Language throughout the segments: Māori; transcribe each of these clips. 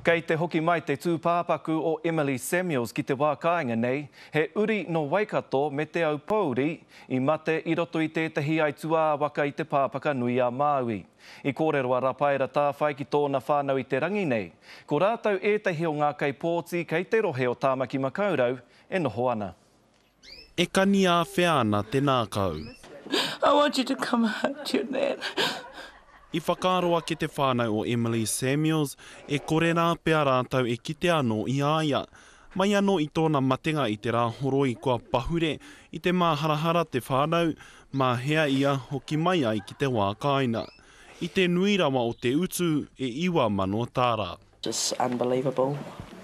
Kei te hoki mai te tūpāpaku o Emily Samuels ki te wā kāinga nei, he uri no Waikato me te au Pōuri I mate I roto I tētahi aitua waka I te pāpaka nui a Māui. I kōrero a rapaera tāwhai ki tōna whānau I te rangi nei. Ko rātau ētahi o ngā kai pōti kei te rohe o Tāmaki Makaurau, e noho ana. E kani a whiana te nākau. I want you to come home to your nan. I whakaroa ki te whānau o Emily Samuels, e kore rā pēr rātau e kite anō I āia. Mai anō I tōna matenga I te rā horoi kua pahure, I te māharahara te whānau, mā hea ia hoki mai ai ki te wā kāina. I te nui rawa o te utu e iwa mano tāra. Just unbelievable,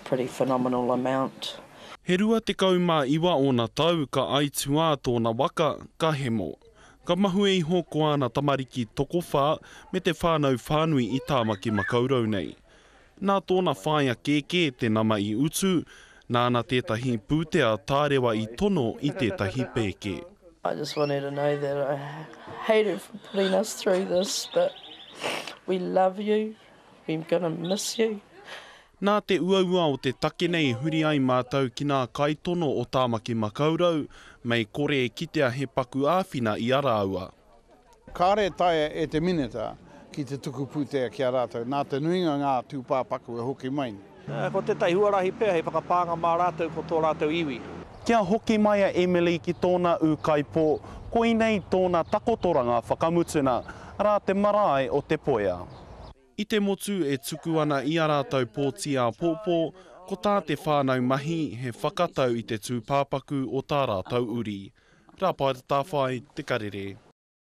pretty phenomenal amount. He rua te kaumā iwa o nā tau ka aitua tōna waka ka hemo. Ka mahu e hoko ana tamariki tokowha me te whānau whānui I Tāmaki Makaurau nei. Nā tōna whāia kēkē te nama I utu, nāna tētahi pūtea tārewa I tono I tētahi pēke. I just wanted to know that I hate her for putting us through this, but we love you, we're going to miss you. Nā te uaua o te take nei huri ai mātou ki nā kaitono o Tāmaki Makaurau, mei kore e kitea he paku āwhina I ara aua. Kāre taia e te mineta ki te tuku pūtea ki a rātou, nā te nuinga ngā tūpāpaku e hoki mai. Ko te tai huarahi pēr, hei whakapānga mā rātou ko tō rātou iwi. Kia hoki mai a Emily ki tōna ūkaipō, koinei tōna takotoranga whakamutuna, rā te marae o te poia. I te motu e tuku ana I a rātou pōti a pōpō, ko tā te whānau mahi he whakatau I te tūpāpaku o tā rātou uri. Rā pai te tāwhai, te karere.